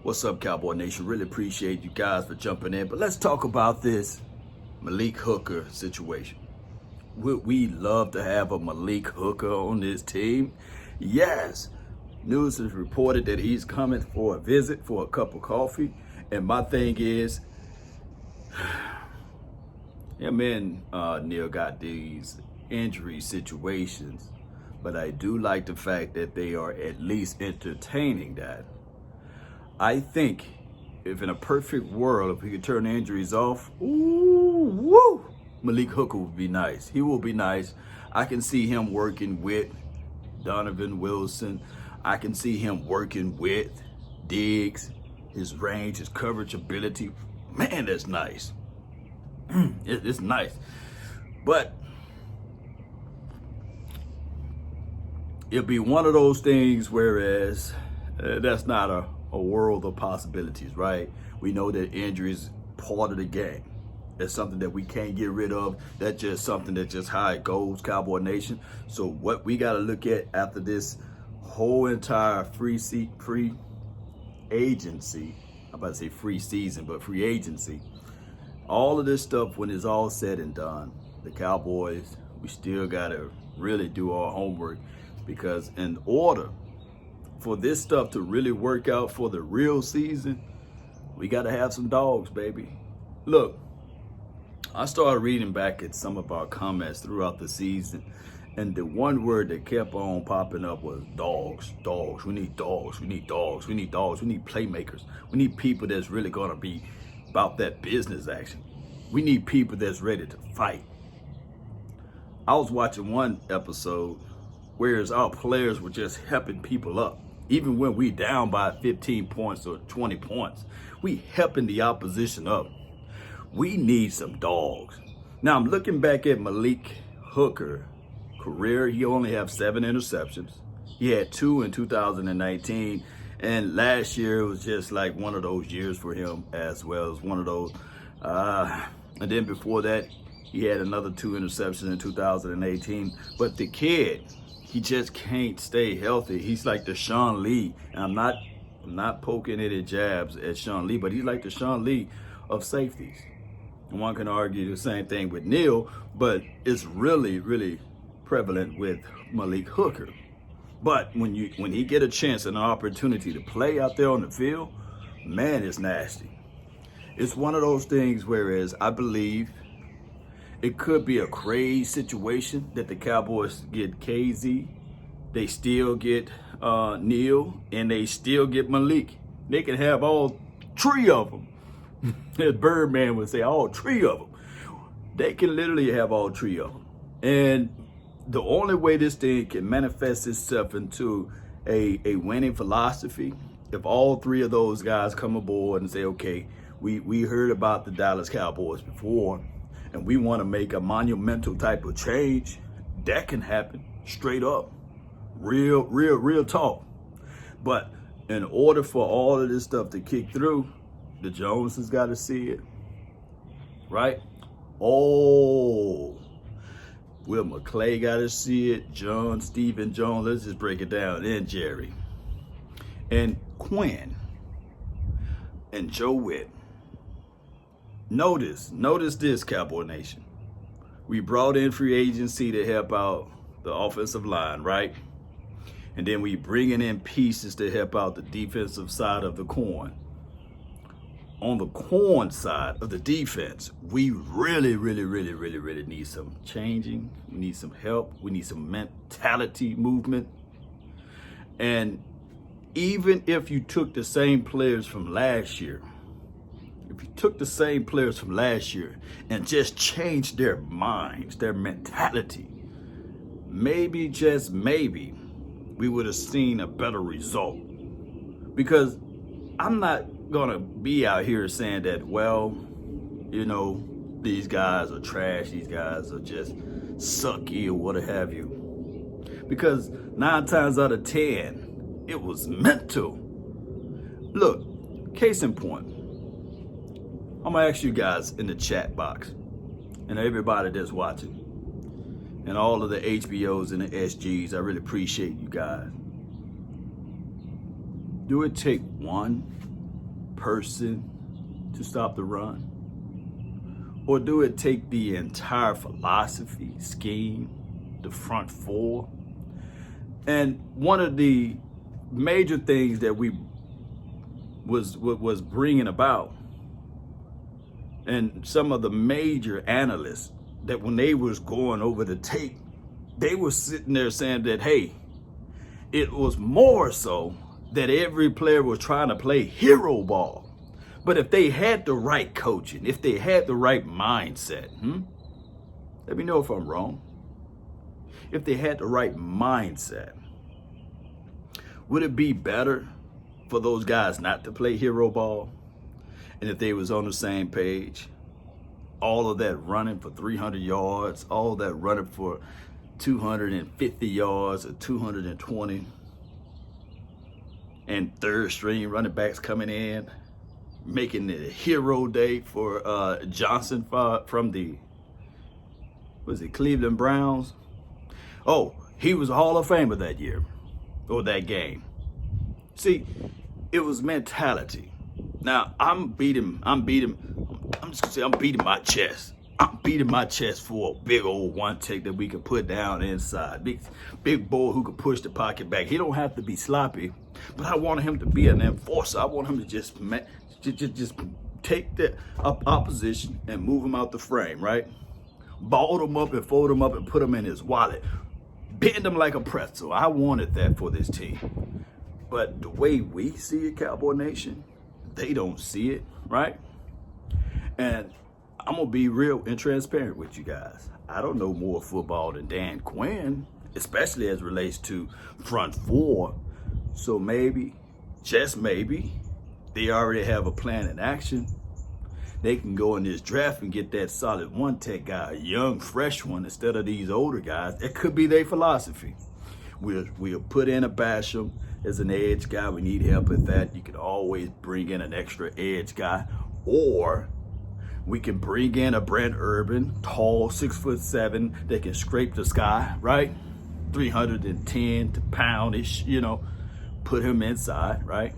What's up, Cowboy Nation? Really appreciate you guys for jumping in. But let's talk about this Malik Hooker situation. Would we love to have a Malik Hooker on this team? Yes. News has reported that he's coming for a visit for a cup of coffee. And my thing is, him and Neil got these injury situations. But I do like the fact that they are at least entertaining that. I think if in a perfect world, if we could turn the injuries off, Malik Hooker would be nice. He will be nice. I can see him working with Donovan Wilson. I can see him working with Diggs. His range, his coverage ability. Man, that's nice. It's nice. But it'll be one of those things whereas that's not a world of possibilities, right? We know that injuries part of the game. That's something that we can't get rid of. That's just something that's just how it goes, Cowboy Nation. So what we got to look at after this whole entire free agency, I'm about to say free season, but free agency, all of this stuff, when it's all said and done, the Cowboys, we still got to really do our homework, because in order for this stuff to really work out for the real season, we got to have some dogs, baby. Look, I started reading back at some of our comments throughout the season, and the one word that kept on popping up was dogs, dogs. We need dogs, we need dogs, we need dogs, we need playmakers. We need people that's really going to be about that business action. We need people that's ready to fight. I was watching one episode whereas our players were just helping people up. Even when we down by 15 points or 20 points, we helping the opposition up. We need some dogs. Now I'm looking back at Malik Hooker career. He only have 7 interceptions. He had 2 in 2019. And last year was just like one of those years for him as well. As one of those. And then before that, he had another 2 interceptions in 2018. But the kid, he just can't stay healthy. He's like the Sean Lee. And I'm not poking any jabs at Sean Lee, but he's like the Sean Lee of safeties. And one can argue the same thing with Neil, but it's really, really prevalent with Malik Hooker. But when he get a chance and an opportunity to play out there on the field, man, it's nasty. It's one of those things whereas I believe it could be a crazy situation that the Cowboys get Kazee, they still get Neil, and they still get Malik. They can have all 3 of them. As Birdman would say, all 3 of them. They can literally have all 3 of them. And the only way this thing can manifest itself into a winning philosophy, if all 3 of those guys come aboard and say, okay, we heard about the Dallas Cowboys before, and we want to make a monumental type of change, that can happen straight up. Real talk. But in order for all of this stuff to kick through, the Joneses got to see it, right? Oh, Will McClay got to see it. Stephen Jones, let's just break it down. And Jerry. And Quinn. And Joe Witt. Notice this, Cowboy Nation. We brought in free agency to help out the offensive line, right? And then we bringing in pieces to help out the defensive side of the coin. On the corn side of the defense, we really need some changing. We need some help. We need some mentality movement. And even if you took the same players from last year, and just changed their minds, their mentality, maybe, just maybe, we would have seen a better result. Because I'm not gonna be out here saying that, well, you know, these guys are trash, these guys are just sucky or what have you. Because 9 times out of 10, it was mental. Look, case in point, I'm gonna ask you guys in the chat box, and everybody that's watching, and all of the HBOs and the SGs, I really appreciate you guys. Do it take one person to stop the run? Or do it take the entire philosophy, scheme, the front four? And one of the major things that we was bringing about, and some of the major analysts, that when they was going over the tape, they were sitting there saying that, hey, it was more so that every player was trying to play hero ball. But if they had the right coaching, if they had the right mindset, let me know if I'm wrong. If they had the right mindset, would it be better for those guys not to play hero ball? And if they was on the same page, all of that running for 300 yards, all of that running for 250 yards or 220, and third string running backs coming in, making the hero day for Johnson from the, Cleveland Browns? Oh, he was a Hall of Famer that year, or that game. See, it was mentality. Now, I'm beating my chest. I'm beating my chest for a big old one tick that we could put down inside. Big boy who could push the pocket back. He don't have to be sloppy, but I want him to be an enforcer. I want him to just take the opposition and move him out the frame, right? Ball him up and fold him up and put him in his wallet. Bend him like a pretzel. I wanted that for this team. But the way we see it, Cowboy Nation, they don't see it, right? And I'm going to be real and transparent with you guys. I don't know more football than Dan Quinn, especially as it relates to front four. So maybe, just maybe, they already have a plan in action. They can go in this draft and get that solid one-tech guy, a young, fresh one, instead of these older guys. It could be their philosophy. We'll put in a Basham as an edge guy. We need help with that. You can always bring in an extra edge guy. Or we can bring in a Brent Urban, tall, 6'7", that can scrape the sky, right? 310 poundish, put him inside, right?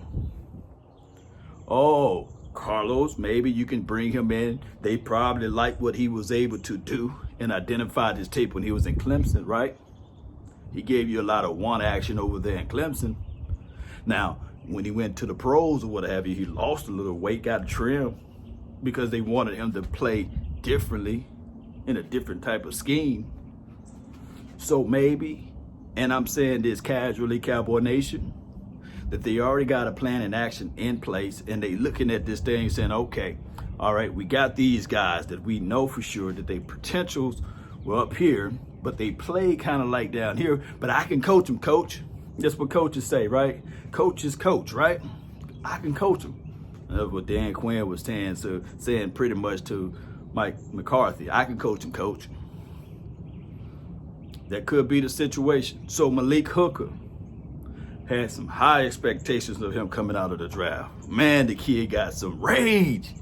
Oh, Carlos, maybe you can bring him in. They probably like what he was able to do and identified his tape when he was in Clemson, right? He gave you a lot of one action over there in Clemson. Now, when he went to the pros or what have you, he lost a little weight, got trimmed, because they wanted him to play differently in a different type of scheme. So maybe, and I'm saying this casually, Cowboy Nation, that they already got a plan and action in place, and they looking at this thing saying, okay, all right, we got these guys that we know for sure that their potentials were up here, but they play kind of like down here, but I can coach them, coach. That's what coaches say, right? Coach is coach, right? I can coach them. That's what Dan Quinn was saying pretty much to Mike McCarthy. I can coach him, coach. That could be the situation. So Malik Hooker had some high expectations of him coming out of the draft. Man, the kid got some rage.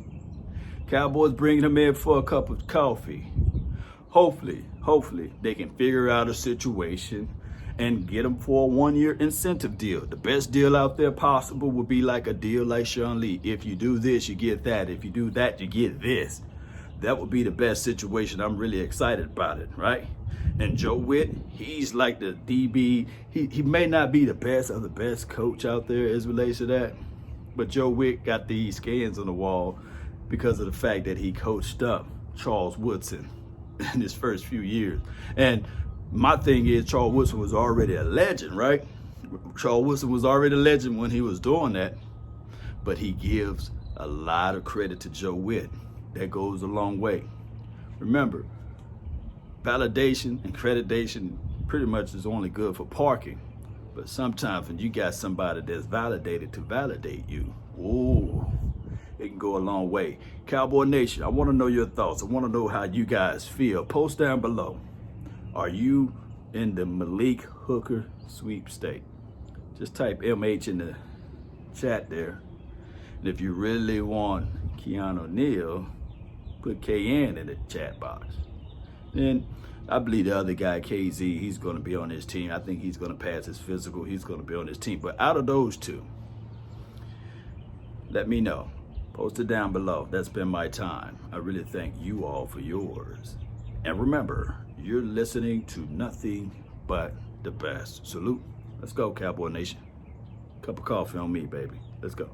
Cowboys bringing him in for a cup of coffee. Hopefully, they can figure out a situation and get him for a one-year incentive deal. The best deal out there possible would be like a deal like Sean Lee. If you do this, you get that. If you do that, you get this. That would be the best situation. I'm really excited about it, right? And Joe Witt, he's like the DB. He may not be the best of the best coach out there as relates to that, but Joe Witt got these scans on the wall because of the fact that he coached up Charles Woodson in his first few years. And my thing is, Charles Woodson was already a legend, right? Charles Woodson was already a legend when he was doing that, but he gives a lot of credit to Joe Witt. That goes a long way. Remember, validation and accreditation pretty much is only good for parking. But sometimes when you got somebody that's validated to validate you, ooh, it can go a long way. Cowboy Nation, I want to know your thoughts. I want to know how you guys feel. Post down below. Are you in the Malik Hooker sweepstake? Just type MH in the chat there. And if you really want Keanu Neal, put KN in the chat box. Then I believe the other guy, Kazee, he's going to be on his team. I think he's going to pass his physical. He's going to be on his team. But out of those two, Let me know. Post it down below. That's been my time. I really thank you all for yours. And remember, you're listening to nothing but the best. Salute. Let's go, Cowboy Nation. Cup of coffee on me, baby. Let's go.